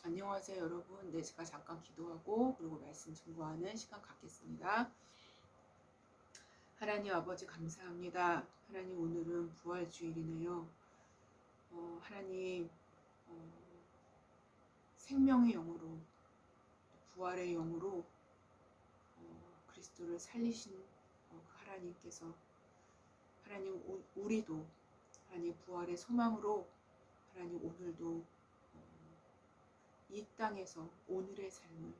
안녕하세요 여러분. 네, 제가 잠깐 기도하고 그리고 말씀 증거하는 시간 갖겠습니다. 하나님 아버지 감사합니다. 하나님 오늘은 부활주일이네요. 하나님 어, 생명의 영으로 부활의 영으로 그리스도를 살리신 그 하나님께서 하나님 우리도 하나님 부활의 소망으로 하나님 오늘도 이 땅에서 오늘의 삶을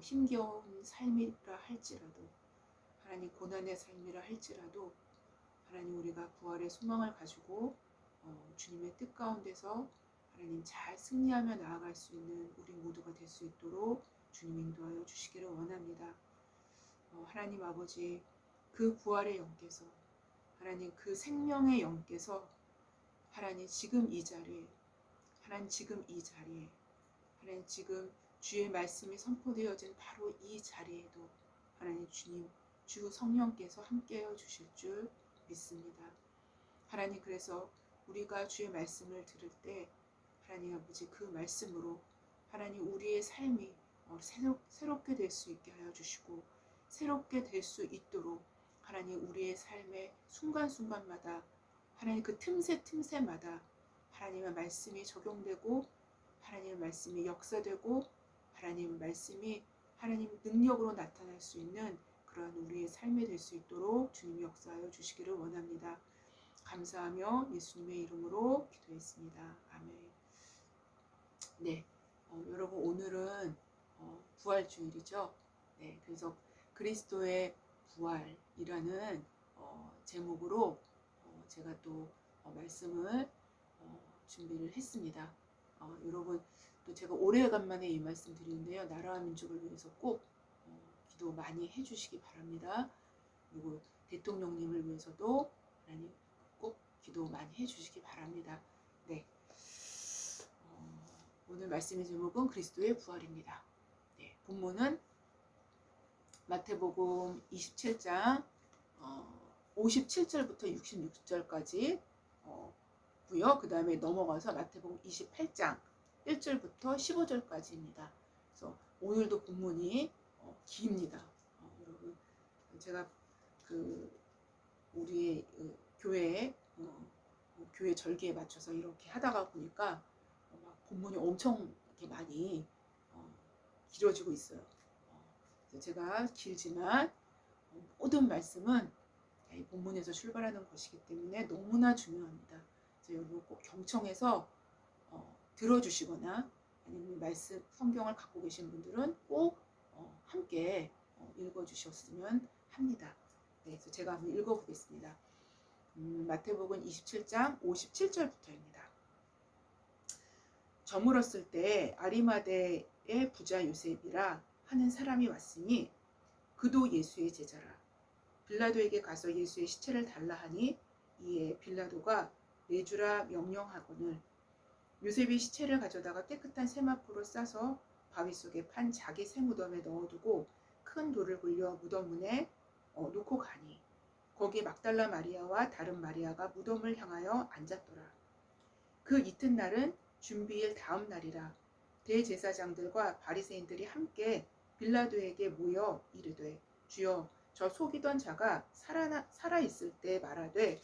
힘겨운 삶이라 할지라도 하나님 고난의 삶이라 할지라도 하나님 우리가 부활의 소망을 가지고 주님의 뜻 가운데서 하나님 잘 승리하며 나아갈 수 있는 우리 모두가 될 수 있도록 주님 인도하여 주시기를 원합니다. 하나님 아버지 그 부활의 영께서 하나님 그 생명의 영께서 하나님 지금 이 자리에 하나님 지금 이 자리에 하나님 지금 주의 말씀이 선포되어진 바로 이 자리에도 하나님 주님 주 성령께서 함께하여 주실 줄 믿습니다. 하나님 그래서 우리가 주의 말씀을 들을 때 하나님 아버지 그 말씀으로 하나님 우리의 삶이 새롭게 될 수 있게 하여 주시고 새롭게 될 수 있도록 하나님 우리의 삶의 순간순간마다 하나님 그 틈새마다 하나님의 말씀이 적용되고 하나님의 말씀이 역사되고 하나님의 말씀이 하나님 능력으로 나타날 수 있는 그러한 우리의 삶이 될 수 있도록 주님 역사하여 주시기를 원합니다. 감사하며 예수님의 이름으로 기도했습니다. 아멘. 네, 여러분 오늘은 부활주일이죠. 네, 그래서 그리스도의 부활이라는 제목으로 제가 또 말씀을 준비를 했습니다. 여러분 또 제가 오래간만에 이 말씀 드리는데요. 나라와 민족을 위해서 꼭 기도 많이 해주시기 바랍니다. 그리고 대통령님을 위해서도 하나님 꼭 기도 많이 해주시기 바랍니다. 네, 오늘 말씀의 제목은 그리스도의 부활입니다. 네, 본문은 마태복음 27장 57절부터 66절까지 고요. 그 다음에 넘어가서 마태복음 28장 1절부터 15절까지입니다. 그래서 오늘도 본문이 깁니다. 여러분 제가 우리의 교회 교회 절기에 맞춰서 이렇게 하다가 보니까 본문이 엄청 이렇게 많이 길어지고 있어요. 그래서 제가 길지만 모든 말씀은 이 본문에서 출발하는 것이기 때문에 너무나 중요합니다. 그래서 여러분 꼭 경청해서 들어주시거나 아니면 말씀 성경을 갖고 계신 분들은 꼭 함께 읽어주셨으면 합니다. 네, 그래서 제가 한번 읽어보겠습니다. 마태복음 27장 57절부터입니다. 저물었을 때 아리마대의 부자 요셉이라 하는 사람이 왔으니 그도 예수의 제자라. 빌라도에게 가서 예수의 시체를 달라 하니 이에 빌라도가 내주라 명령하거늘 요셉이 시체를 가져다가 깨끗한 세마포로 싸서 바위 속에 판 자기 새 무덤에 넣어두고 큰 돌을 굴려 무덤 문에 놓고 가니 거기 막달라 마리아와 다른 마리아가 무덤을 향하여 앉았더라. 그 이튿날은 준비일 다음 날이라. 대제사장들과 바리새인들이 함께 빌라도에게 모여 이르되 주여 저 속이던 자가 살아있을 때 말하되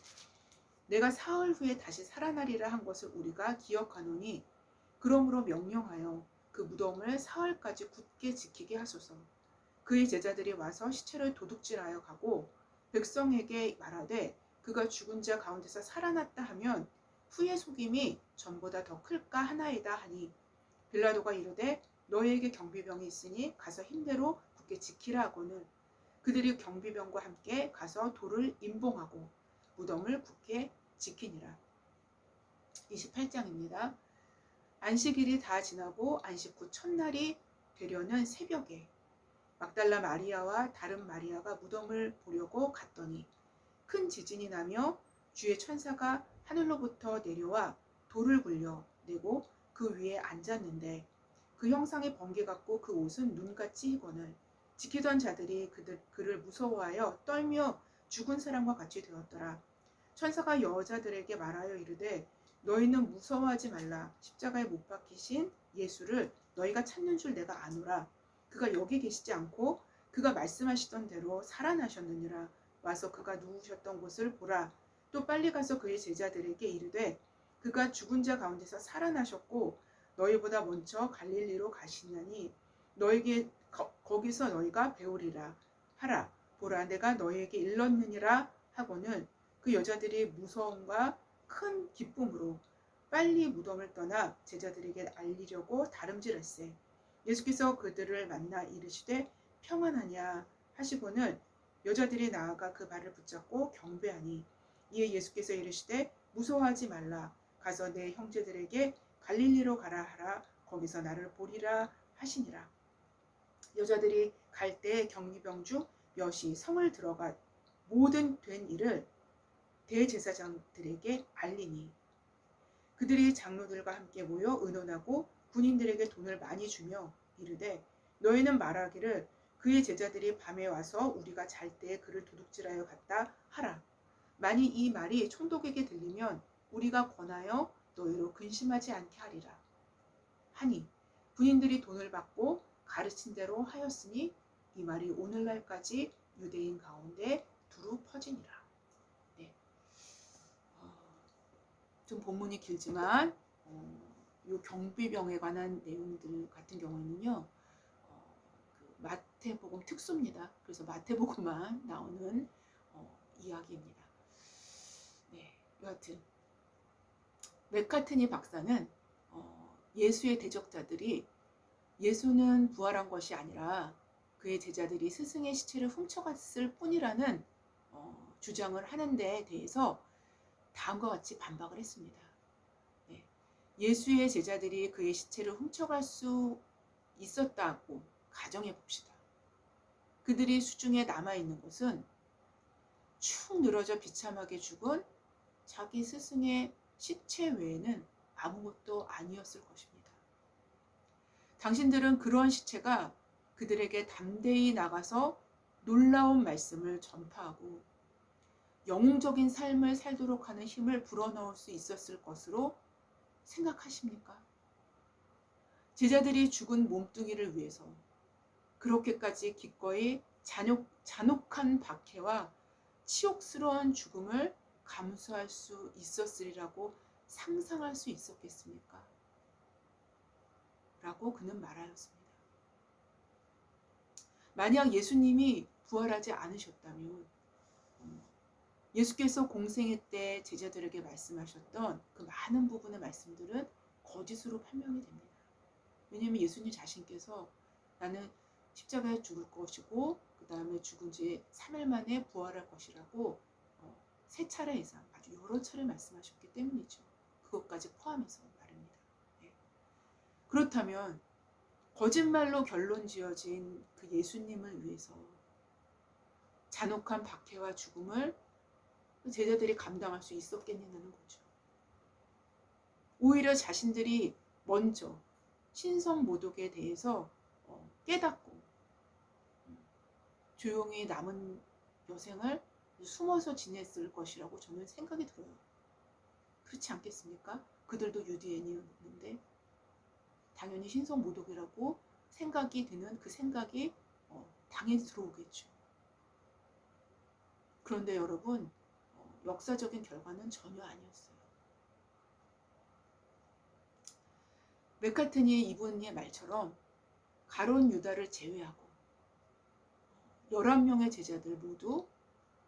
내가 사흘 후에 다시 살아나리라 한 것을 우리가 기억하노니 그러므로 명령하여 그 무덤을 사흘까지 굳게 지키게 하소서. 그의 제자들이 와서 시체를 도둑질하여 가고 백성에게 말하되 그가 죽은 자 가운데서 살아났다 하면 후의 속임이 전보다 더 클까 하나이다 하니 빌라도가 이르되 너희에게 경비병이 있으니 가서 힘대로 굳게 지키라 하고는 그들이 경비병과 함께 가서 돌을 임봉하고 무덤을 굳게 지키니라. 28장입니다. 안식일이 다 지나고 안식 후 첫날이 되려는 새벽에 막달라 마리아와 다른 마리아가 무덤을 보려고 갔더니 큰 지진이 나며 주의 천사가 하늘로부터 내려와 돌을 굴려 내고 그 위에 앉았는데 그 형상의 번개 같고 그 옷은 눈같이 희거늘 지키던 자들이 그를 무서워하여 떨며 죽은 사람과 같이 되었더라. 천사가 여자들에게 말하여 이르되 너희는 무서워하지 말라. 십자가에 못 박히신 예수를 너희가 찾는 줄 내가 아노라. 그가 여기 계시지 않고 그가 말씀하시던 대로 살아나셨느니라. 와서 그가 누우셨던 곳을 보라. 또 빨리 가서 그의 제자들에게 이르되 그가 죽은 자 가운데서 살아나셨고 너희보다 먼저 갈릴리로 가시나니 너에게 거기서 너희가 배우리라 하라. 보라, 내가 너희에게 일렀느니라 하고는 그 여자들이 무서움과 큰 기쁨으로 빨리 무덤을 떠나 제자들에게 알리려고 다름질했세. 예수께서 그들을 만나 이르시되 평안하냐 하시고는 여자들이 나아가 그 발을 붙잡고 경배하니 이에 예수께서 이르시되 무서워하지 말라. 가서 내 형제들에게 갈릴리로 가라 하라. 거기서 나를 보리라 하시니라. 여자들이 갈 때 경비병 중 몇이 성을 들어가 모든 된 일을 대제사장들에게 알리니 그들이 장로들과 함께 모여 의논하고 군인들에게 돈을 많이 주며 이르되 너희는 말하기를 그의 제자들이 밤에 와서 우리가 잘 때에 그를 도둑질하여 갔다 하라. 만일 이 말이 총독에게 들리면 우리가 권하여 너희로 근심하지 않게 하리라 하니 군인들이 돈을 받고 가르친 대로 하였으니 이 말이 오늘날까지 유대인 가운데 두루 퍼지니라. 네. 좀 본문이 길지만 이 경비병에 관한 내용들 같은 경우에는요. 그 마태복음 특수입니다. 그래서 마태복음만 나오는 이야기입니다. 네, 여하튼 맥카트니 박사는 예수의 대적자들이 예수는 부활한 것이 아니라 그의 제자들이 스승의 시체를 훔쳐갔을 뿐이라는 주장을 하는 데에 대해서 다음과 같이 반박을 했습니다. 네. 예수의 제자들이 그의 시체를 훔쳐갈 수 있었다고 가정해 봅시다. 그들이 수중에 남아있는 것은 축 늘어져 비참하게 죽은 자기 스승의 시체 외에는 아무것도 아니었을 것입니다. 당신들은 그런 시체가 그들에게 담대히 나가서 놀라운 말씀을 전파하고 영웅적인 삶을 살도록 하는 힘을 불어넣을 수 있었을 것으로 생각하십니까? 제자들이 죽은 몸뚱이를 위해서 그렇게까지 기꺼이 잔혹한 박해와 치욕스러운 죽음을 감수할 수 있었으리라고 상상할 수 있었겠습니까? 라고 그는 말하였습니다. 만약 예수님이 부활하지 않으셨다면 예수께서 공생애 때 제자들에게 말씀하셨던 그 많은 부분의 말씀들은 거짓으로 판명이 됩니다. 왜냐하면 예수님 자신께서 나는 십자가에 죽을 것이고 그 다음에 죽은 지 3일 만에 부활할 것이라고 3차례 이상 아주 여러 차례 말씀하셨기 때문이죠. 그것까지 포함해서 말입니다. 네. 그렇다면 거짓말로 결론 지어진 그 예수님을 위해서 잔혹한 박해와 죽음을 제자들이 감당할 수 있었겠냐는 거죠. 오히려 자신들이 먼저 신성모독에 대해서 깨닫고 조용히 남은 여생을 숨어서 지냈을 것이라고 저는 생각이 들어요. 그렇지 않겠습니까? 그들도 유대인이었는데 당연히 신성모독이라고 생각이 드는 그 생각이 당연히 들어오겠죠. 그런데 여러분, 역사적인 결과는 전혀 아니었어요. 맥카트니의 이분의 말처럼 가룟 유다를 제외하고 11명의 제자들 모두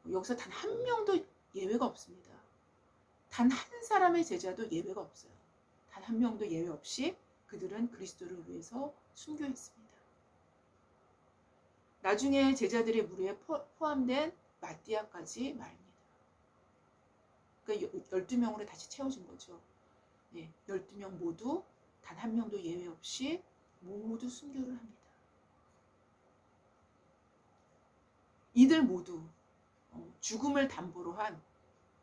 여기서 단 한 명도 예외가 없습니다. 단 한 사람의 제자도 예외가 없어요. 단 한 명도 예외 없이 그들은 그리스도를 위해서 순교했습니다. 나중에 제자들의 무리에 포함된 마띠아까지 말입니다. 그러니까 12명으로 다시 채워진 거죠. 네, 12명 모두 단 한 명도 예외 없이 모두 순교를 합니다. 이들 모두 죽음을 담보로 한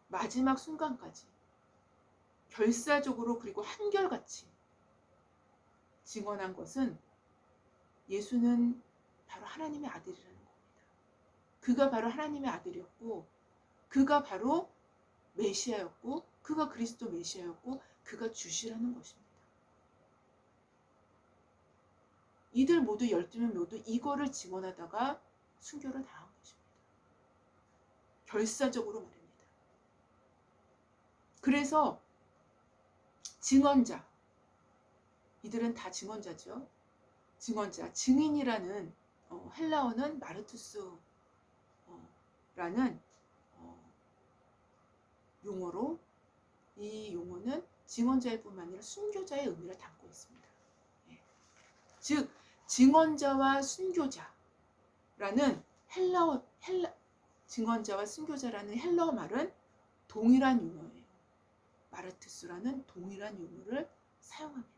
마지막 순간까지 결사적으로 그리고 한결같이 증언한 것은 예수는 바로 하나님의 아들이라는 겁니다. 그가 바로 하나님의 아들이었고 그가 바로 메시아였고 그가 그리스도 메시아였고 그가 주시라는 것입니다. 이들 모두 12명 모두 이거를 증언하다가 순교를 당한 것입니다. 결사적으로 말입니다. 그래서 증언자, 이들은 다 증언자죠. 증언자, 증인이라는 헬라어는 마르투스라는 용어로, 이 용어는 증언자일 뿐만 아니라 순교자의 의미를 담고 있습니다. 즉 증언자와 순교자라는 증언자와 순교자라는 헬라어 말은 동일한 용어예요. 마르투스라는 동일한 용어를 사용합니다.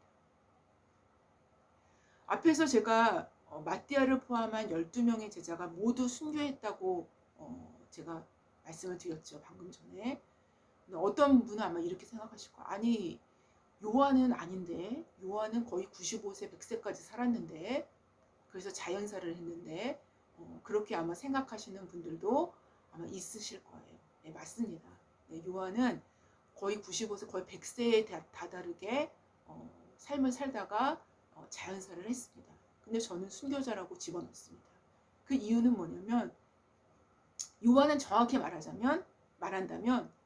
앞에서 제가 마띠아를 포함한 12명의 제자가 모두 순교했다고 제가 말씀을 드렸죠. 방금 전에. 어떤 분은 아마 이렇게 생각하실 거예요. 아니, 요한은 아닌데, 요한은 거의 95세, 100세까지 살았는데, 그래서 자연사를 했는데, 그렇게 아마 생각하시는 분들도 아마 있으실 거예요. 네, 맞습니다. 네, 요한은 거의 95세, 거의 100세에 다다르게 삶을 살다가 자연사를 했습니다. 근데 저는 순교자라고 집어넣습니다. 그 이유는 뭐냐면, 요한은 정확히 말한다면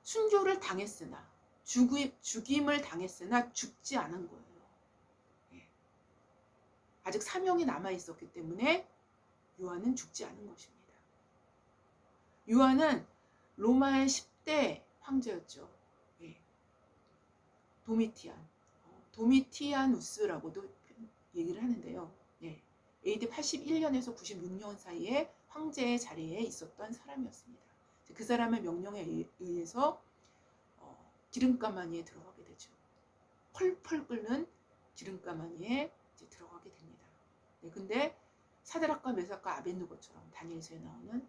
순교를 당했으나, 죽임을 당했으나 죽지 않은 거예요. 아직 사명이 남아있었기 때문에 요한은 죽지 않은 것입니다. 요한은 로마의 10대 황제였죠. 도미티아누스라고도 얘기를 하는데요. AD 81년에서 96년 사이에 황제의 자리에 있었던 사람이었습니다. 그 사람의 명령에 의해서 기름가마니에 들어가게 되죠. 펄펄 끓는 기름가마니에 들어가게 됩니다. 근데 사드락과 메삭과 아벳느고처럼 다니엘서에 나오는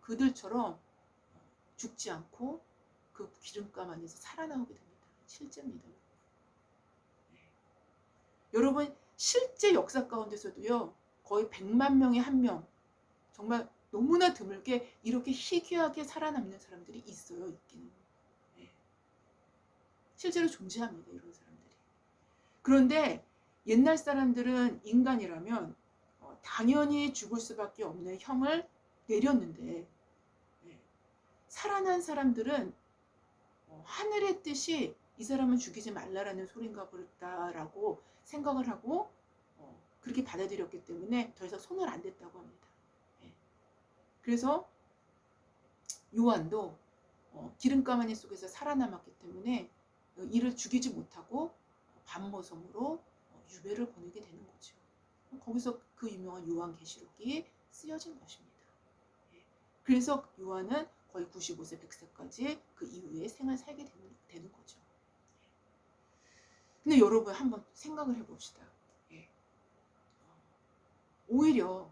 그들처럼 죽지 않고 그 기름가마니에서 살아나오게 됩니다. 실제입니다. 여러분, 실제 역사 가운데서도요, 거의 100만 명에 한 명, 정말 너무나 드물게 이렇게 희귀하게 살아남는 사람들이 있어요. 있기는. 실제로 존재합니다. 이런 사람들이. 그런데 옛날 사람들은 인간이라면 당연히 죽을 수밖에 없는 형을 내렸는데, 살아난 사람들은 하늘의 뜻이 이 사람은 죽이지 말라라는 소린가 보다라고 생각을 하고 그렇게 받아들였기 때문에 더 이상 손을 안 댔다고 합니다. 그래서 요한도 기름가마니 속에서 살아남았기 때문에 이를 죽이지 못하고 반모섬으로 유배를 보내게 되는 거죠. 거기서 그 유명한 요한계시록이 쓰여진 것입니다. 그래서 요한은 거의 95세, 100세까지 그 이후에 생을 살게 되는 거죠. 근데 여러분 한번 생각을 해봅시다. 오히려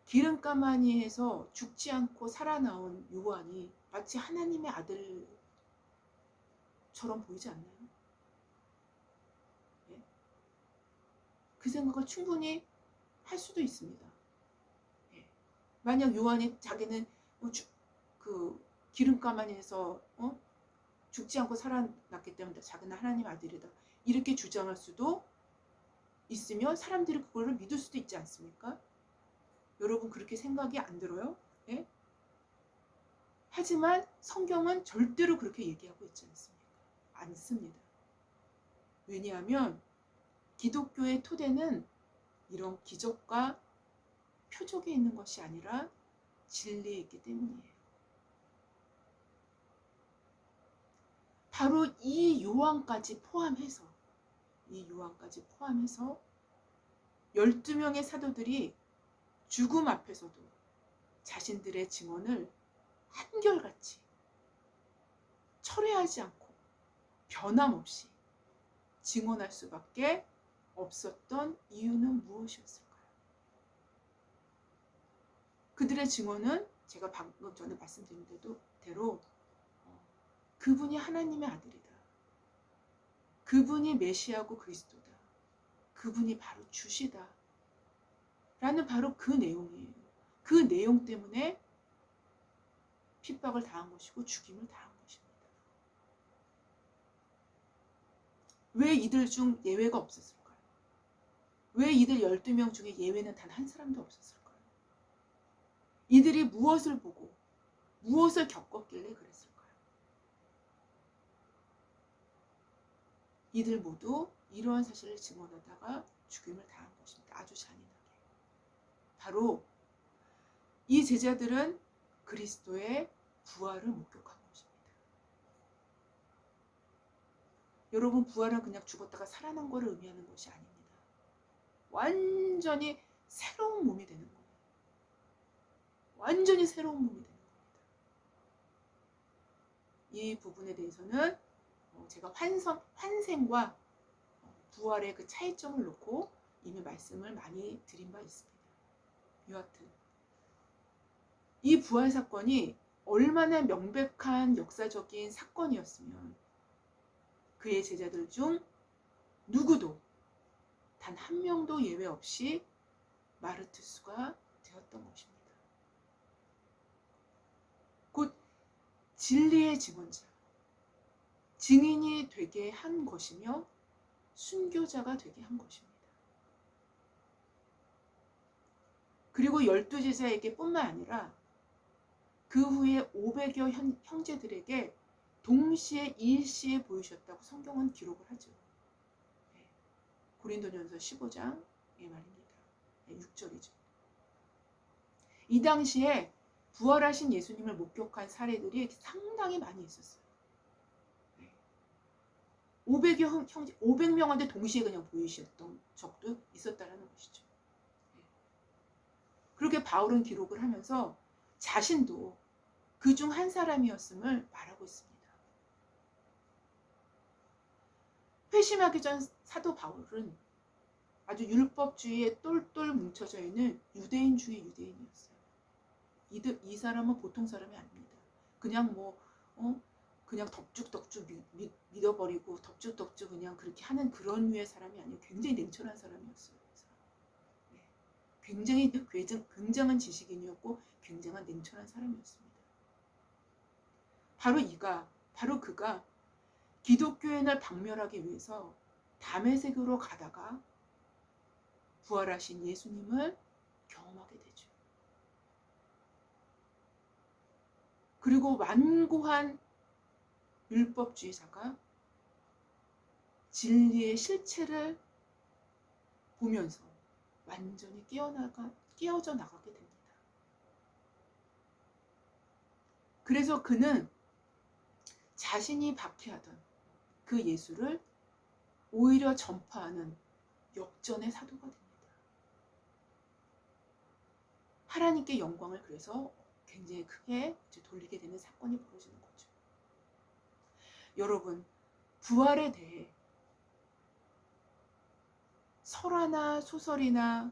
기름가마니에서 죽지 않고 살아나온 요한이 마치 하나님의 아들처럼 보이지 않나요? 그 생각을 충분히 할 수도 있습니다. 만약 요한이 자기는 그 기름가마니에서 죽지 않고 살아났기 때문에 자기는 하나님 아들이다 이렇게 주장할 수도 있으며 사람들이 그거를 믿을 수도 있지 않습니까? 여러분 그렇게 생각이 안 들어요? 하지만 성경은 절대로 그렇게 얘기하고 있지 않습니다. 왜냐하면 기독교의 토대는 이런 기적과 표적에 있는 것이 아니라 진리에 있기 때문이에요. 바로 이 요한까지 포함해서 12명의 사도들이 죽음 앞에서도 자신들의 증언을 한결같이 철회하지 않고 변함없이 증언할 수밖에 없었던 이유는 무엇이었을까요? 그들의 증언은 제가 방금 전에 말씀드린 대로 그분이 하나님의 아들이다. 그분이 메시아고 그리스도다. 그분이 바로 주시다. 라는 바로 그 내용이에요. 그 내용 때문에 핍박을 당한 것이고 죽임을 당한 것입니다. 왜 이들 중 예외가 없었을까요? 왜 이들 12명 중에 예외는 단 한 사람도 없었을까요? 이들이 무엇을 보고 무엇을 겪었길래 그랬을까요? 이들 모두 이러한 사실을 증언하다가 죽임을 당한 것입니다. 아주 잔인하게. 바로 이 제자들은 그리스도의 부활을 목격한 것입니다. 여러분, 부활은 그냥 죽었다가 살아난 것을 의미하는 것이 아닙니다. 완전히 새로운 몸이 되는 거예요. 완전히 새로운 몸이 되는 겁니다. 이 부분에 대해서는 제가 환생과 부활의 그 차이점을 놓고 이미 말씀을 많이 드린 바 있습니다. 여하튼 이 부활 사건이 얼마나 명백한 역사적인 사건이었으면 그의 제자들 중 누구도 단 한 명도 예외 없이 마르투스가 되었던 것입니다. 곧 진리의 증언자, 증인이 되게 한 것이며 순교자가 되게 한 것입니다. 그리고 12제자에게 뿐만 아니라 그 후에 500여 형제들에게 동시에 일시에 보이셨다고 성경은 기록을 하죠. 고린도전서 15장의 말입니다. 6절이죠. 이 당시에 부활하신 예수님을 목격한 사례들이 상당히 많이 있었어요. 500명한테 동시에 그냥 보이셨던 적도 있었다라는 것이죠. 그렇게 바울은 기록을 하면서 자신도 그 중 한 사람이었음을 말하고 있습니다. 회심하기 전 사도 바울은 아주 율법주의에 똘똘 뭉쳐져 있는 유대인 중의 유대인이었어요. 이 사람은 보통 사람이 아닙니다. 그냥 그냥 덕죽덕죽 믿어버리고 덕죽덕죽 그냥 그렇게 하는 그런 류의 사람이 아니에요. 굉장히 냉철한 사람이었어요. 굉장히 굉장한 지식인이었고 굉장한 냉철한 사람이었습니다. 바로 그가 기독교인을 박멸하기 위해서 다메섹으로 가다가 부활하신 예수님을 경험하게 되죠. 그리고 완고한 율법주의자가 진리의 실체를 보면서 완전히 끼어져 나가게 됩니다. 그래서 그는 자신이 박해하던 그 예수를 오히려 전파하는 역전의 사도가 됩니다. 하나님께 영광을 그래서 굉장히 크게 돌리게 되는 사건이 벌어지는 거죠. 여러분, 부활에 대해 설화나 소설이다.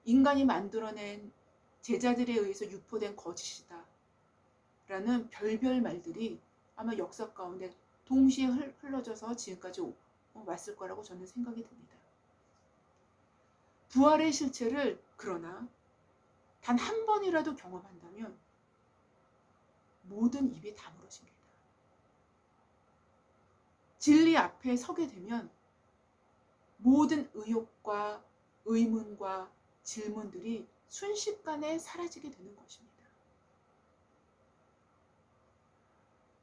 인간이 만들어낸 제자들에 의해서 유포된 거짓이다. 라는 별별 말들이 아마 역사 가운데 동시에 흘러져서 지금까지 왔을 거라고 저는 생각이 듭니다. 부활의 실체를 그러나 단 한 번이라도 경험한다면 모든 입이 다물어집니다. 진리 앞에 서게 되면 모든 의혹과 의문과 질문들이 순식간에 사라지게 되는 것입니다.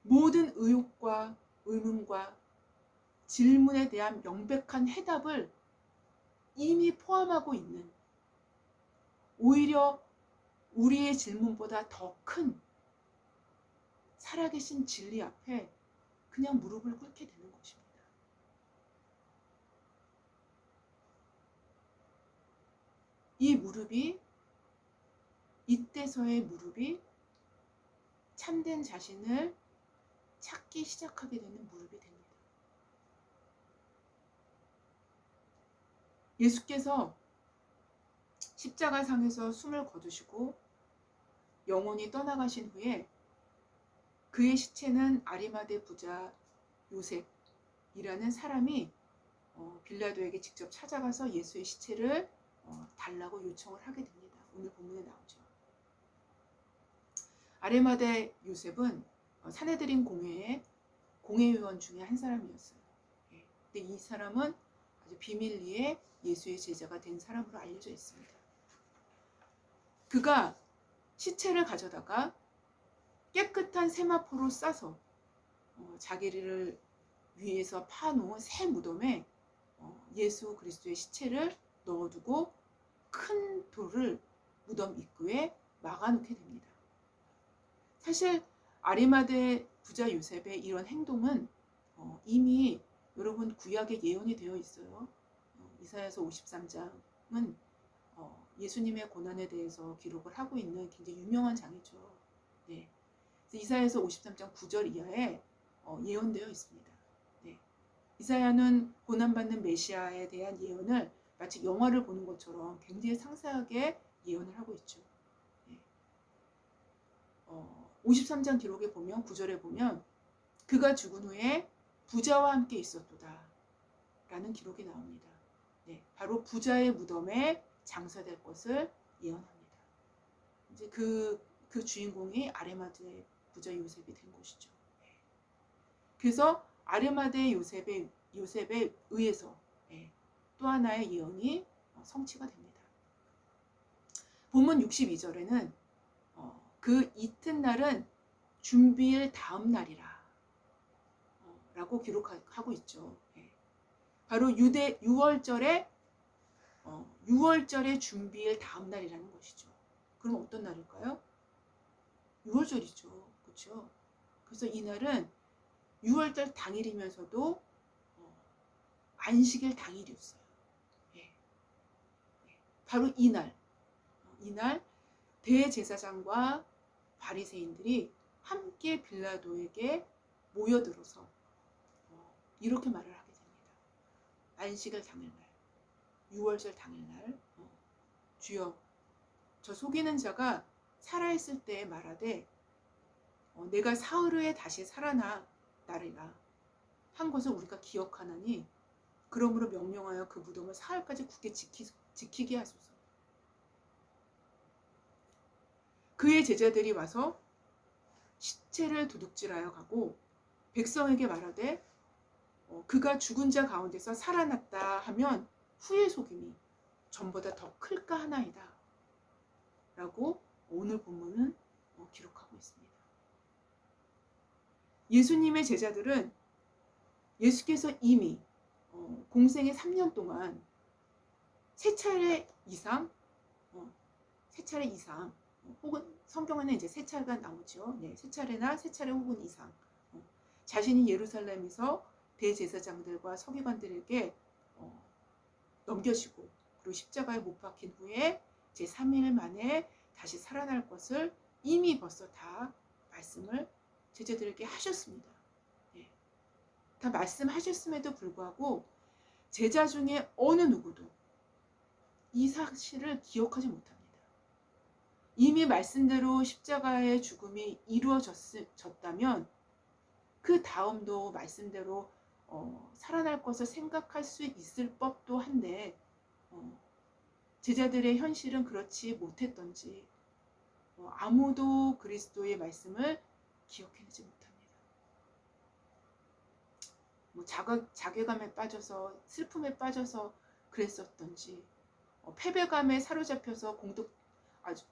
모든 의혹과 의문과 질문에 대한 명백한 해답을 이미 포함하고 있는, 오히려 우리의 질문보다 더 큰 살아계신 진리 앞에 그냥 무릎을 꿇게 되는 것입니다. 이때서의 무릎이 참된 자신을 찾기 시작하게 되는 무릎이 됩니다. 예수께서 십자가상에서 숨을 거두시고 영원히 떠나가신 후에 그의 시체는 아리마대 부자 요셉이라는 사람이 빌라도에게 직접 찾아가서 예수의 시체를 달라고 요청을 하게 됩니다. 오늘 본문에 나오죠. 아리마대 요셉은 사내들인 공회의원 중에 한 사람이었어요. 예. 근데 이 사람은 아주 비밀리에 예수의 제자가 된 사람으로 알려져 있습니다. 그가 시체를 가져다가 깨끗한 세마포로 싸서 자기를 위해서 파놓은 새 무덤에 예수 그리스도의 시체를 넣어두고 큰 돌을 무덤 입구에 막아놓게 됩니다. 사실 아리마대 부자 요셉의 이런 행동은 이미 여러분 구약에 예언이 되어 있어요. 이사야서 53장은 예수님의 고난에 대해서 기록을 하고 있는 굉장히 유명한 장이죠. 네. 이사야서 53장 9절 이하에 예언되어 있습니다. 네. 이사야는 고난받는 메시아에 대한 예언을 마치 영화를 보는 것처럼 굉장히 상세하게 예언을 하고 있죠. 네. 53장 기록에 보면 9절에 보면 그가 죽은 후에 부자와 함께 있었도다 라는 기록이 나옵니다. 네. 바로 부자의 무덤에 장사될 것을 예언합니다. 이제 그 주인공이 아리마대 부자 요셉이 된 것이죠. 그래서 아리마대 요셉에 의해서 또 하나의 예언이 성취가 됩니다. 본문 62절에는 그 이튿날은 준비일 다음 날이라 라고 기록하고 있죠. 바로 유대 6월절의 준비일 다음 날이라는 것이죠. 그럼 어떤 날일까요? 6월절이죠. 그렇죠? 그래서 이날은 6월절 당일이면서도 안식일 당일이었어요. 바로 이날 대제사장과 바리새인들이 함께 빌라도에게 모여들어서 이렇게 말을 하게 됩니다. 안식일 당일날, 6월절 당일날, 주여 저 속이는 자가 살아있을 때에 말하되 내가 사흘 후에 다시 살아나 나리라 한 것을 우리가 기억하나니 그러므로 명령하여 그 무덤을 사흘까지 굳게 지키게 하소서. 그의 제자들이 와서 시체를 도둑질하여 가고 백성에게 말하되 그가 죽은 자 가운데서 살아났다 하면 후의 속임이 전보다 더 클까 하나이다 라고 오늘 본문은 기록하고 있습니다. 예수님의 제자들은 예수께서 이미 공생의 3년 동안 세 차례 이상 혹은 성경에는 이제 세 차례가 나오죠. 네, 세 차례나 세 차례 혹은 이상 자신이 예루살렘에서 대제사장들과 서기관들에게 넘겨지고 그리고 십자가에 못 박힌 후에 제3일 만에 다시 살아날 것을 이미 벌써 다 말씀을 제자들에게 하셨습니다. 네. 다 말씀하셨음에도 불구하고 제자 중에 어느 누구도 이 사실을 기억하지 못합니다. 이미 말씀대로 십자가의 죽음이 이루어졌다면 그 다음도 말씀대로 살아날 것을 생각할 수 있을 법도 한데 제자들의 현실은 그렇지 못했던지 아무도 그리스도의 말씀을 기억해내지 못합니다. 자괴감에 빠져서 슬픔에 빠져서 그랬었던지 패배감에 사로잡혀서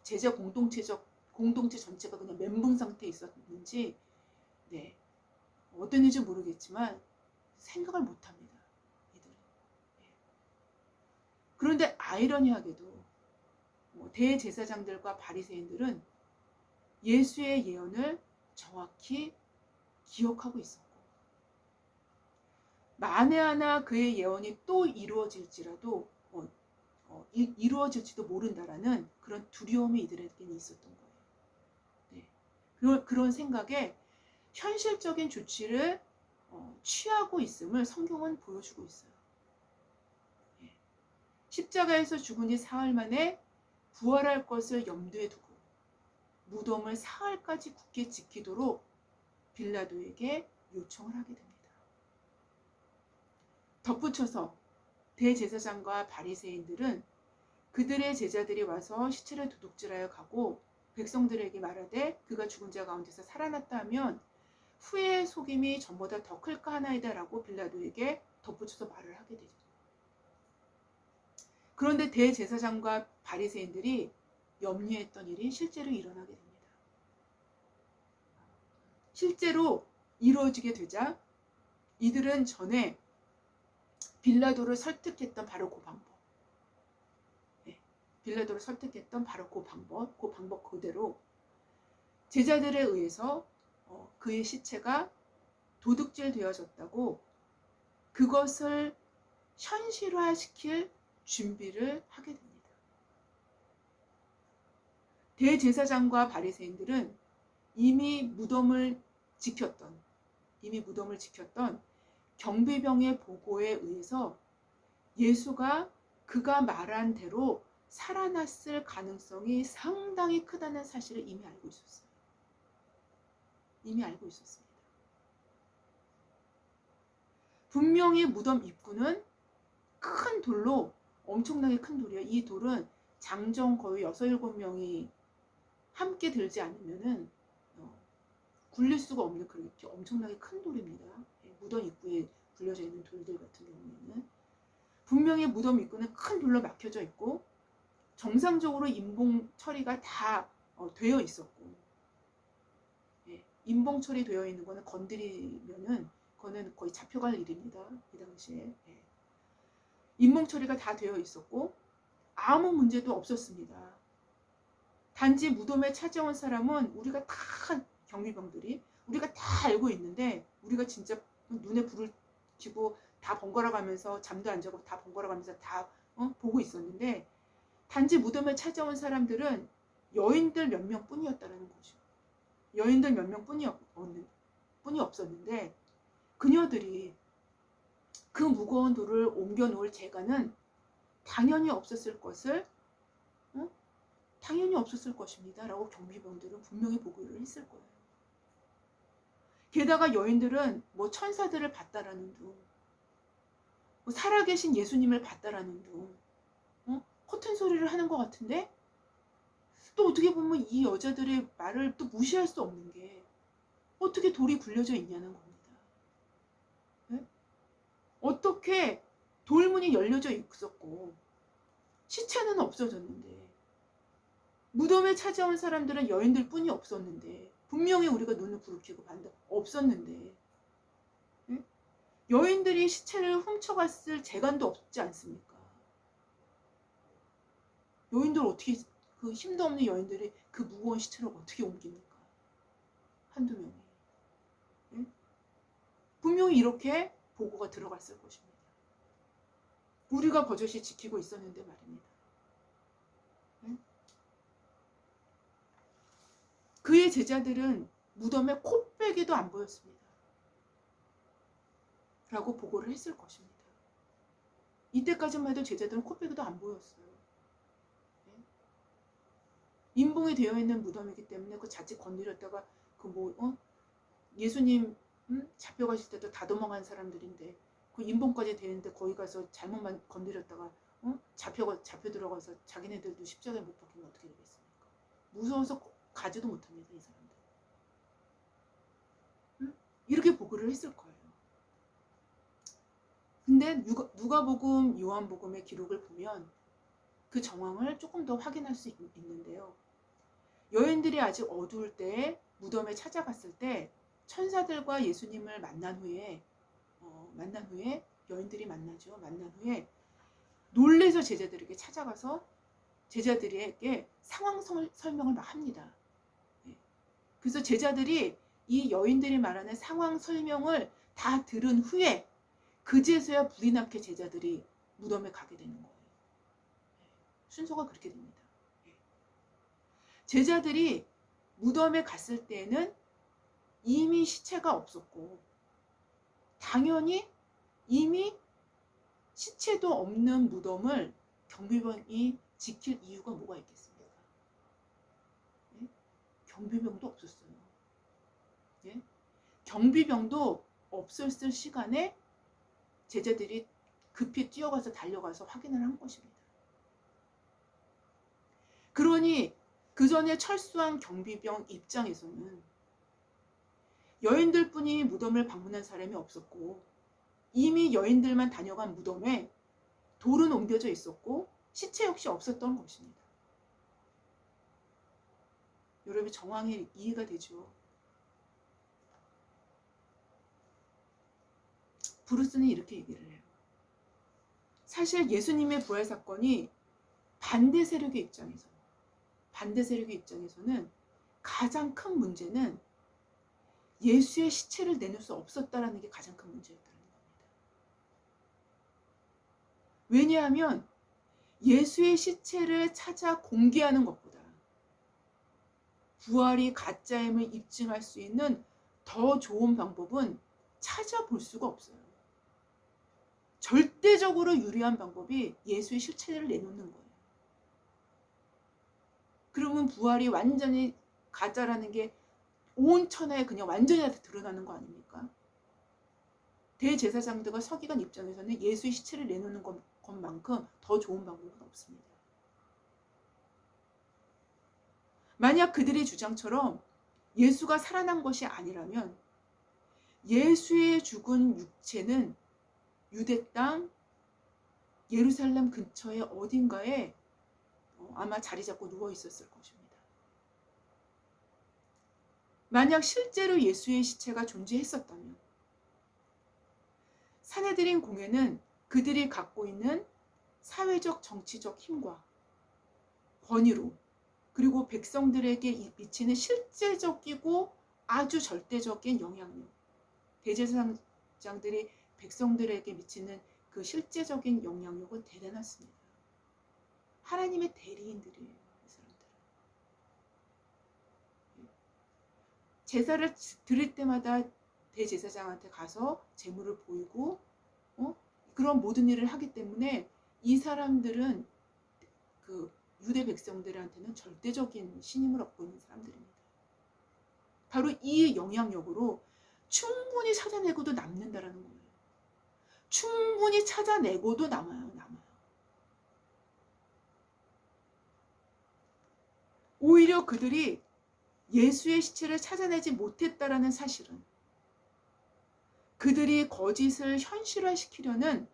제자 공동체 전체가 그냥 멘붕 상태에 있었는지 어떤 일인지 모르겠지만 생각을 못합니다. 이들은. 그런데 아이러니하게도 대제사장들과 바리새인들은 예수의 예언을 정확히 기억하고 있었고 만에 하나 그의 예언이 또 이루어질지도 모른다라는 그런 두려움이 이들에게는 있었던 거예요. 네. 그런 생각에 현실적인 조치를 취하고 있음을 성경은 보여주고 있어요. 네. 십자가에서 죽은 지 사흘 만에 부활할 것을 염두에 두고 무덤을 사흘까지 굳게 지키도록 빌라도에게 요청을 하게 됩니다. 덧붙여서 대제사장과 바리새인들은 그들의 제자들이 와서 시체를 도둑질하여 가고 백성들에게 말하되 그가 죽은 자 가운데서 살아났다 하면 후의 속임이 전보다 더 클까 하나이다라고 빌라도에게 덧붙여서 말을 하게 되죠. 그런데 대제사장과 바리새인들이 염려했던 일이 실제로 일어나게 됩니다. 실제로 이루어지게 되자 이들은 전에 빌라도를 설득했던 바로 그 방법, 빌라도를 설득했던 바로 그 방법 그대로 제자들에 의해서 그의 시체가 도둑질 되어졌다고 그것을 현실화시킬 준비를 하게 됩니다. 대제사장과 바리새인들은 이미 무덤을 지켰던 경비병의 보고에 의해서 예수가 그가 말한 대로 살아났을 가능성이 상당히 크다는 사실을 이미 알고 있었어요. 분명히 무덤 입구는 큰 돌로, 엄청나게 큰 돌이에요. 이 돌은 장정 거의 6, 7명이 함께 들지 않으면은 굴릴 수가 없는 그렇게 엄청나게 큰 돌입니다. 무덤 입구에 굴려져 있는 돌들 같은 경우에는 분명히 무덤 입구는 큰 돌로 막혀져 있고 정상적으로 인봉 처리가 다 되어 있었고, 인봉 처리되어 있는 거는 건드리면은 그거는 거의 잡혀갈 일입니다. 이 당시에 인봉 처리가 다 되어 있었고 아무 문제도 없었습니다. 단지 무덤에 찾아온 사람은 우리가 다 경비병들이 우리가 다 알고 있는데 우리가 진짜 눈에 불을 켜고 다 번갈아 가면서 잠도 안 자고 다 번갈아 가면서 다 보고 있었는데 단지 무덤에 찾아온 사람들은 여인들 몇 명뿐이었다는 거죠. 여인들 몇 명뿐이 없었는데 그녀들이 그 무거운 돌을 옮겨놓을 재간은 당연히 없었을 것입니다. 라고 경비병들은 분명히 보고를 했을 거예요. 게다가 여인들은 뭐 천사들을 봤다라는 둥, 뭐 살아계신 예수님을 봤다라는 둥, 허튼 소리를 하는 것 같은데 또 어떻게 보면 이 여자들의 말을 또 무시할 수 없는 게 어떻게 돌이 굴려져 있냐는 겁니다. 네? 어떻게 돌문이 열려져 있었고 시체는 없어졌는데 무덤에 찾아온 사람들은 여인들 뿐이 없었는데 분명히 우리가 눈을 부르키고 봤는데 없었는데 여인들이 시체를 훔쳐갔을 재간도 없지 않습니까? 여인들 어떻게 그 힘도 없는 여인들이 그 무거운 시체를 어떻게 옮깁니까? 한두 명이. 분명히 이렇게 보고가 들어갔을 것입니다. 우리가 버젓이 지키고 있었는데 말입니다. 그의 제자들은 무덤에 코빼기도 안 보였습니다. 라고 보고를 했을 것입니다. 이때까지만 해도 제자들은 코빼기도 안 보였어요. 인봉이 되어 있는 무덤이기 때문에 그 자칫 건드렸다가 예수님 잡혀가실 때도 다 도망간 사람들인데 그 인봉까지 되는데 거기 가서 잘못만 건드렸다가 잡혀 들어가서 자기네들도 십자가에 못 박히면 어떻게 되겠습니까? 무서워서 가지도 못합니다, 이 사람들. 이렇게 보고를 했을 거예요. 근데 누가복음, 요한복음의 기록을 보면 그 정황을 조금 더 확인할 수 있는데요. 여인들이 아직 어두울 때 무덤에 찾아갔을 때 천사들과 예수님을 만난 후에 여인들이 만나죠. 만난 후에 놀래서 제자들에게 찾아가서 제자들에게 상황 설명을 막 합니다. 그래서 제자들이 이 여인들이 말하는 상황 설명을 다 들은 후에 그제서야 불이 나게 제자들이 무덤에 가게 되는 거예요. 순서가 그렇게 됩니다. 제자들이 무덤에 갔을 때는 이미 시체가 없었고 당연히 이미 시체도 없는 무덤을 경비병이 지킬 이유가 뭐가 있겠습니까? 경비병도 없었어요. 경비병도 없었을 시간에 제자들이 급히 뛰어가서 달려가서 확인을 한 것입니다. 그러니 그 전에 철수한 경비병 입장에서는 여인들뿐이 무덤을 방문한 사람이 없었고 이미 여인들만 다녀간 무덤에 돌은 옮겨져 있었고 시체 역시 없었던 것입니다. 여러분 정황이 이해가 되죠? 브루스는 이렇게 얘기를 해요. 사실 예수님의 부활 사건이 반대 세력의 입장에서는 가장 큰 문제는 예수의 시체를 내놓을 수 없었다라는 게 가장 큰 문제였다는 겁니다. 왜냐하면 예수의 시체를 찾아 공개하는 것보다 부활이 가짜임을 입증할 수 있는 더 좋은 방법은 찾아볼 수가 없어요. 절대적으로 유리한 방법이 예수의 실체를 내놓는 거예요. 그러면 부활이 완전히 가짜라는 게 온 천하에 그냥 완전히 드러나는 거 아닙니까? 대제사장들과 서기관 입장에서는 예수의 시체를 내놓는 것만큼 더 좋은 방법은 없습니다. 만약 그들의 주장처럼 예수가 살아난 것이 아니라면 예수의 죽은 육체는 유대 땅 예루살렘 근처의 어딘가에 아마 자리 잡고 누워 있었을 것입니다. 만약 실제로 예수의 시체가 존재했었다면 산헤드린 공회는 그들이 갖고 있는 사회적 정치적 힘과 권위로 그리고 백성들에게 미치는 실제적이고 아주 절대적인 영향력, 대제사장들이 백성들에게 미치는 그 실제적인 영향력은 대단했습니다. 하나님의 대리인들이에요. 이 사람들은. 제사를 드릴 때마다 대제사장한테 가서 제물을 보이고 그런 모든 일을 하기 때문에 이 사람들은 그 유대 백성들한테는 절대적인 신임을 얻고 있는 사람들입니다. 바로 이 영향력으로 충분히 찾아내고도 남는다라는 거예요. 충분히 찾아내고도 남아요. 오히려 그들이 예수의 시체를 찾아내지 못했다라는 사실은 그들이 거짓을 현실화시키려는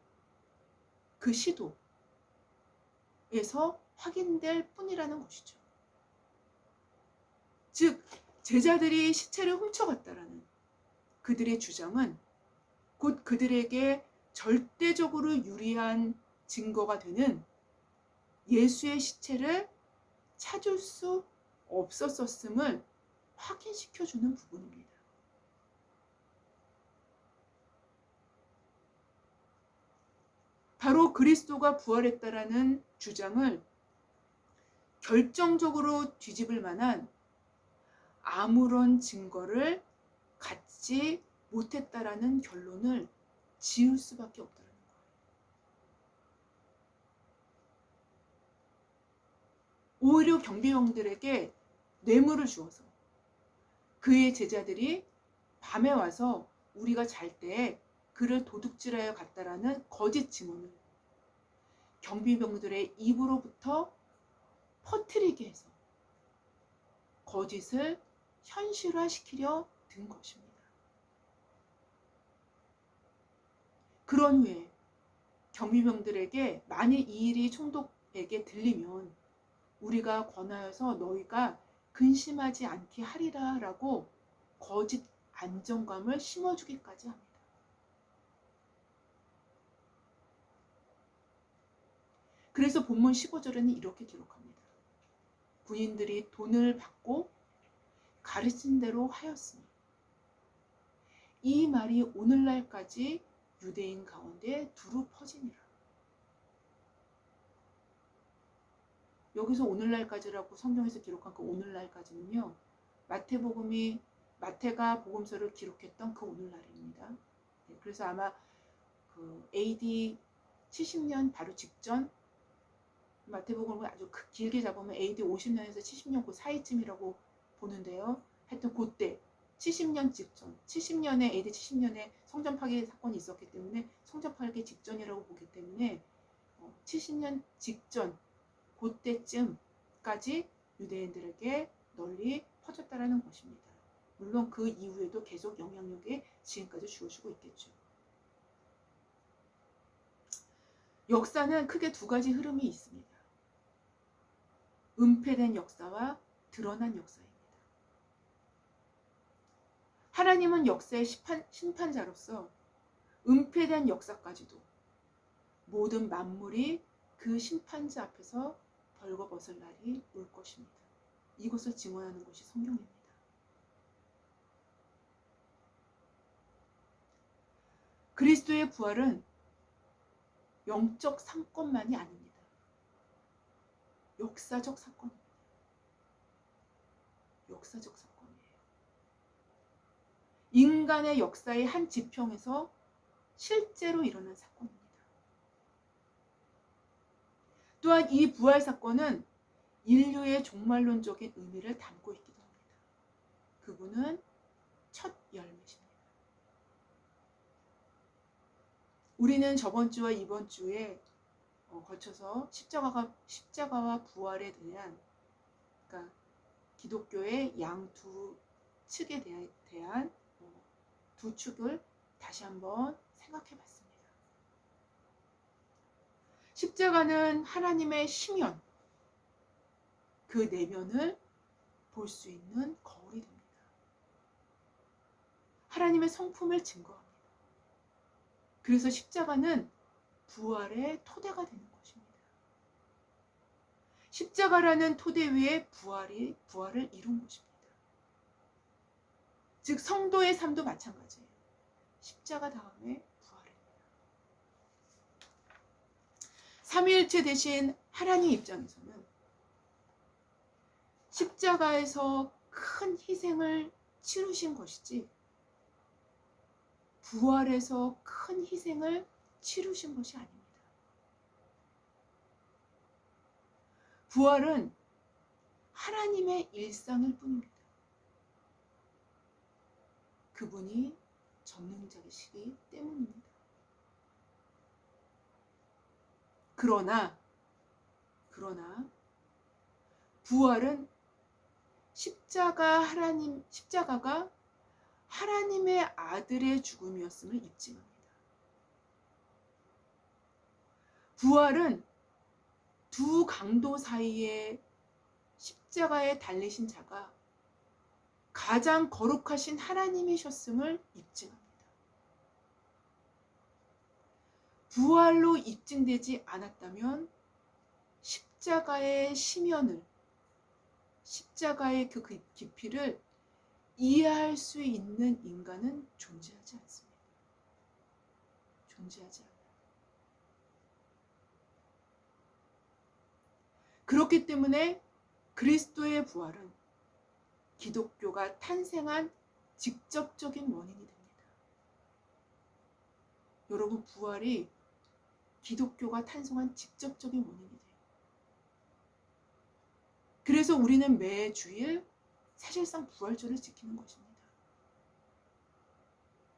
그 시도에서 확인될 뿐이라는 것이죠. 즉 제자들이 시체를 훔쳐갔다라는 그들의 주장은 곧 그들에게 절대적으로 유리한 증거가 되는 예수의 시체를 찾을 수 없었음을 확인시켜주는 부분입니다. 바로 그리스도가 부활했다라는 주장을 결정적으로 뒤집을 만한 아무런 증거를 갖지 못했다라는 결론을 지을 수밖에 없다는 거예요. 오히려 경비병들에게 뇌물을 주어서 그의 제자들이 밤에 와서 우리가 잘 때 그를 도둑질하여 갔다라는 거짓 증언을 경비병들의 입으로부터 퍼뜨리게 해서 거짓을 현실화시키려 든 것입니다. 그런 후에 경비병들에게 만일 이 일이 총독에게 들리면 우리가 권하여서 너희가 근심하지 않게 하리라 라고 거짓 안정감을 심어주기까지 합니다. 그래서 본문 15절에는 이렇게 기록합니다. 군인들이 돈을 받고 가르친 대로 하였으니 이 말이 오늘날까지 유대인 가운데 두루 퍼지니라. 여기서 오늘날까지라고 성경에서 기록한 그 오늘날까지는요, 마태가 복음서를 기록했던 그 오늘날입니다. 그래서 아마 그 AD 70년 바로 직전, 마태복음을 아주 길게 잡으면 AD 50년에서 70년 그 사이쯤이라고 보는데요. 하여튼 그때 70년 직전, 70년에 AD 70년에 성전 파괴 사건이 있었기 때문에 성전 파괴 직전이라고 보기 때문에 70년 직전 그때쯤까지 유대인들에게 널리 퍼졌다라는 것입니다. 물론 그 이후에도 계속 영향력이 지금까지 주어지고 있겠죠. 역사는 크게 두 가지 흐름이 있습니다. 은폐된 역사와 드러난 역사입니다. 하나님은 역사의 심판자로서 은폐된 역사까지도 모든 만물이 그 심판자 앞에서 벌거벗을 날이 올 것입니다. 이것을 증언하는 것이 성경입니다. 그리스도의 부활은 영적 사건만이 아닙니다. 역사적 사건입니다. 역사적 사건이에요. 인간의 역사의 한 지평에서 실제로 일어난 사건입니다. 또한 이 부활 사건은 인류의 종말론적인 의미를 담고 있기도 합니다. 그분은 첫 열매십니다. 우리는 저번 주와 이번 주에 거쳐서 십자가와 부활에 대한, 그러니까 기독교의 양 두 측에 대한 두 축을 다시 한번 생각해 봤습니다. 십자가는 하나님의 심연, 그 내면을 볼 수 있는 거울이 됩니다. 하나님의 성품을 증거합니다. 그래서 십자가는 부활의 토대가 되는 것입니다. 십자가라는 토대 위에 부활을 이룬 것입니다. 즉 성도의 삶도 마찬가지예요. 십자가 다음에 부활입니다. 삼위일체 되신 하나님 입장에서는 십자가에서 큰 희생을 치르신 것이지 부활에서 큰 희생을 치르신 것이 아닙니다. 부활은 하나님의 일상일 뿐입니다. 그분이 전능자이시기 때문입니다. 그러나 부활은 십자가가 하나님의 아들의 죽음이었음을 입증합니다. 부활은 두 강도 사이에 십자가에 달리신 자가 가장 거룩하신 하나님이셨음을 입증합니다. 부활로 입증되지 않았다면 십자가의 심연을, 십자가의 그 깊이를 이해할 수 있는 인간은 존재하지 않습니다. 존재하지 않아요. 그렇기 때문에 그리스도의 부활은 기독교가 탄생한 직접적인 원인이 됩니다. 여러분, 부활이 기독교가 탄생한 직접적인 원인이 돼요. 그래서 우리는 매 주일 사실상 부활절을 지키는 것입니다.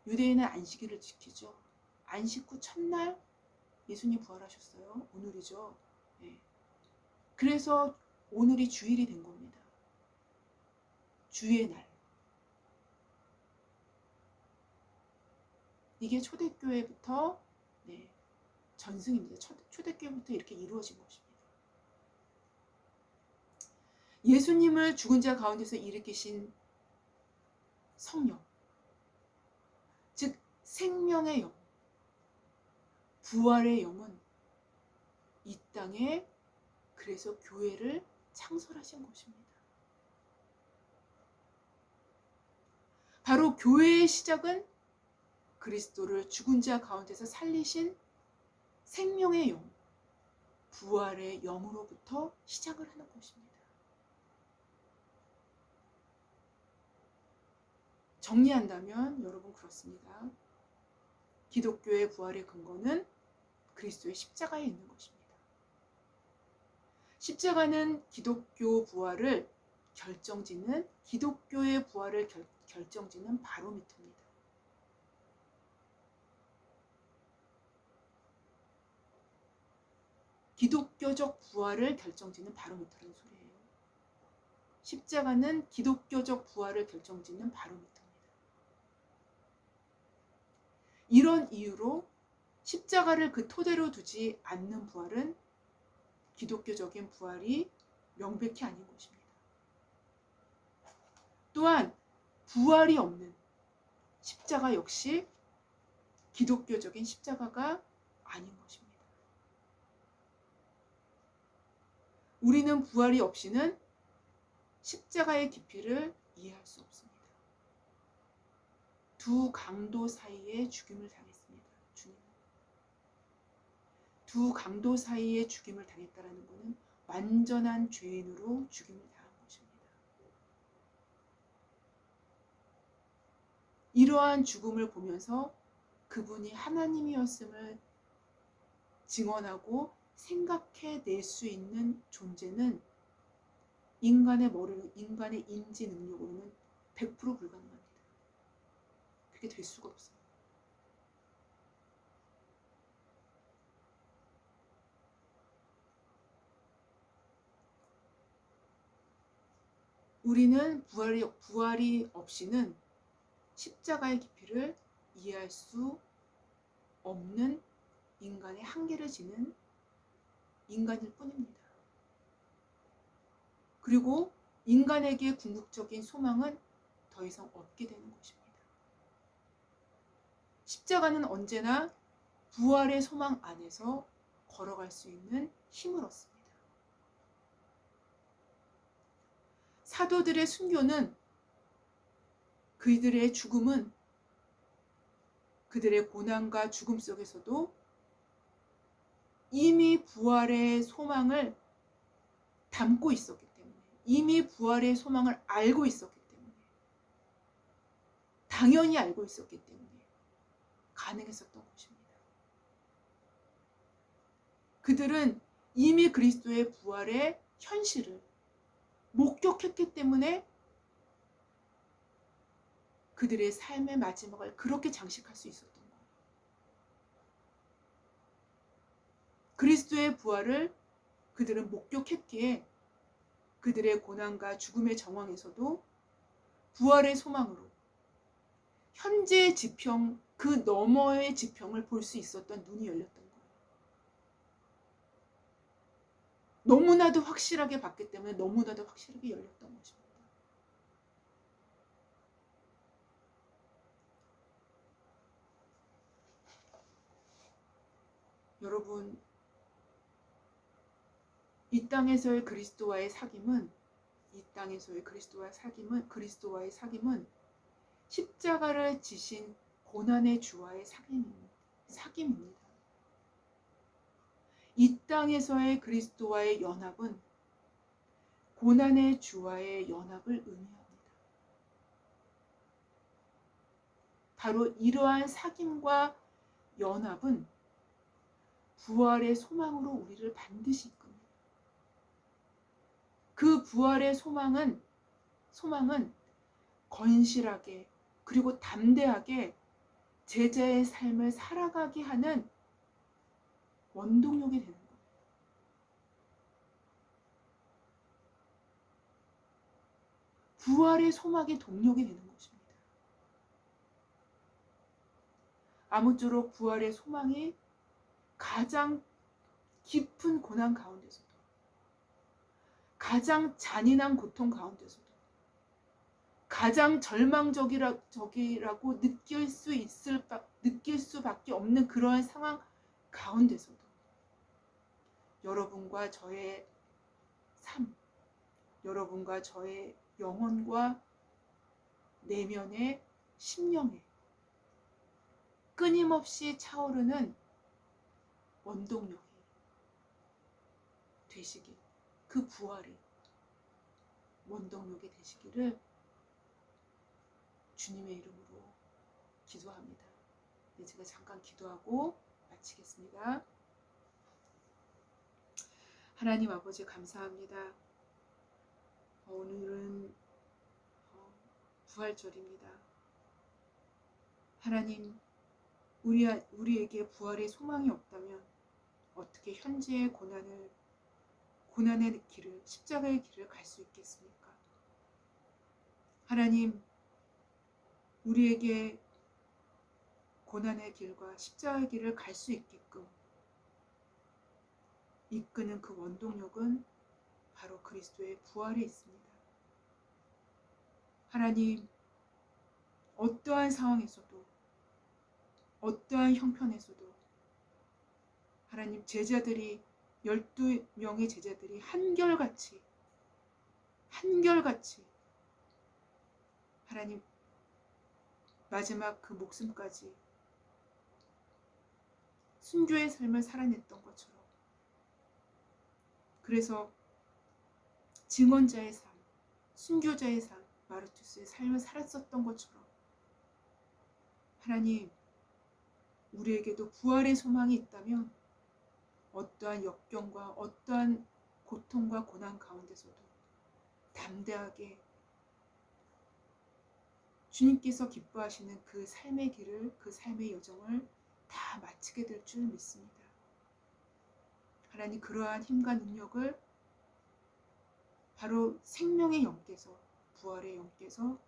유대인은 안식일을 지키죠. 안식 후 첫날 예수님 부활하셨어요. 오늘이죠. 네. 그래서 오늘이 주일이 된 겁니다. 주의 날. 이게 초대교회부터 전승입니다. 초대교회부터 이렇게 이루어진 것입니다. 예수님을 죽은 자 가운데서 일으키신 성령, 즉 생명의 영, 부활의 영은 이 땅에 그래서 교회를 창설하신 것입니다. 바로 교회의 시작은 그리스도를 죽은 자 가운데서 살리신 생명의 영, 부활의 영으로부터 시작을 하는 것입니다. 정리한다면 여러분 그렇습니다. 기독교의 부활의 근거는 그리스도의 십자가에 있는 것입니다. 십자가는 기독교의 부활을 결정짓는 바로미터입니다. 기독교적 부활을 결정짓는 바로미터라는 소리예요. 십자가는 기독교적 부활을 결정짓는 바로미터입니다. 이런 이유로 십자가를 그 토대로 두지 않는 부활은 기독교적인 부활이 명백히 아닌 것입니다. 또한 부활이 없는 십자가 역시 기독교적인 십자가가 아닌 것입니다. 우리는 부활이 없이는 십자가의 깊이를 이해할 수 없습니다. 두 강도 사이에 죽임을 당했습니다. 주님은. 두 강도 사이에 죽임을 당했다는 것은 완전한 죄인으로 죽임을 당한 것입니다. 이러한 죽음을 보면서 그분이 하나님이었음을 증언하고 생각해낼 수 있는 존재는 인간의 머리로, 인간의 인지 능력으로는 100% 불가능합니다. 그게 될 수가 없어요. 우리는 부활이 없이는 십자가의 깊이를 이해할 수 없는 인간의 한계를 지닌 인간일 뿐입니다. 그리고 인간에게 궁극적인 소망은 더 이상 없게 되는 것입니다. 십자가는 언제나 부활의 소망 안에서 걸어갈 수 있는 힘을 얻습니다. 사도들의 순교는, 그들의 죽음은, 그들의 고난과 죽음 속에서도 이미 부활의 소망을 담고 있었기 때문에, 이미 부활의 소망을 알고 있었기 때문에, 당연히 알고 있었기 때문에 가능했었던 것입니다. 그들은 이미 그리스도의 부활의 현실을 목격했기 때문에 그들의 삶의 마지막을 그렇게 장식할 수 있었던 거예요. 그리스도의 부활을 그들은 목격했기에 그들의 고난과 죽음의 정황에서도 부활의 소망으로 현재의 지평, 그 너머의 지평을 볼 수 있었던 눈이 열렸던 거예요. 너무나도 확실하게 봤기 때문에 너무나도 확실하게 열렸던 것입니다. 여러분, 이 땅에서의 그리스도와의 사귐은, 그리스도와의 사귐은 십자가를 지신 고난의 주와의 사귐입니다. 이 땅에서의 그리스도와의 연합은 고난의 주와의 연합을 의미합니다. 바로 이러한 사귐과 연합은 부활의 소망으로 우리를 반드시 이끕니다. 그 부활의 소망은 건실하게 그리고 담대하게 제자의 삶을 살아가게 하는 원동력이 되는 거예요. 부활의 소망이 동력이 되는 것입니다. 아무쪼록 부활의 소망이 가장 깊은 고난 가운데서도, 가장 잔인한 고통 가운데서도, 가장 절망적이라고 느낄 수밖에 없는 그러한 상황 가운데서도 여러분과 저의 삶, 여러분과 저의 영혼과 내면의 심령에 끊임없이 차오르는 원동력이 되시길, 그 부활이 원동력이 되시기를 주님의 이름으로 기도합니다. 네, 제가 잠깐 기도하고 마치겠습니다. 하나님 아버지 감사합니다. 오늘은 부활절입니다. 하나님, 우리에게 부활의 소망이 없다면 어떻게 현재의 고난의 길을, 십자가의 길을 갈 수 있겠습니까? 하나님, 우리에게 고난의 길과 십자가의 길을 갈 수 있게끔 이끄는 그 원동력은 바로 그리스도의 부활에 있습니다. 하나님, 어떠한 상황에서도 어떠한 형편에서도 하나님, 제자들이 12명의 제자들이 한결같이 하나님, 마지막 그 목숨까지 순교의 삶을 살아냈던 것처럼, 그래서 증언자의 삶, 순교자의 삶, 마르투스의 삶을 살았었던 것처럼 하나님, 우리에게도 부활의 소망이 있다면 어떠한 역경과 어떠한 고통과 고난 가운데서도 담대하게 주님께서 기뻐하시는 그 삶의 길을, 그 삶의 여정을 다 마치게 될 줄 믿습니다. 하나님, 그러한 힘과 능력을 바로 생명의 영께서, 부활의 영께서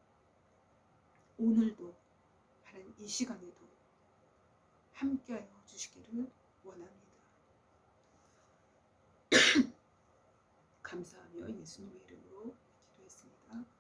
오늘도, 하나님 이 시간에도 함께하여 주시기를 원합니다. 감사하며 예수님의 이름으로 기도했습니다.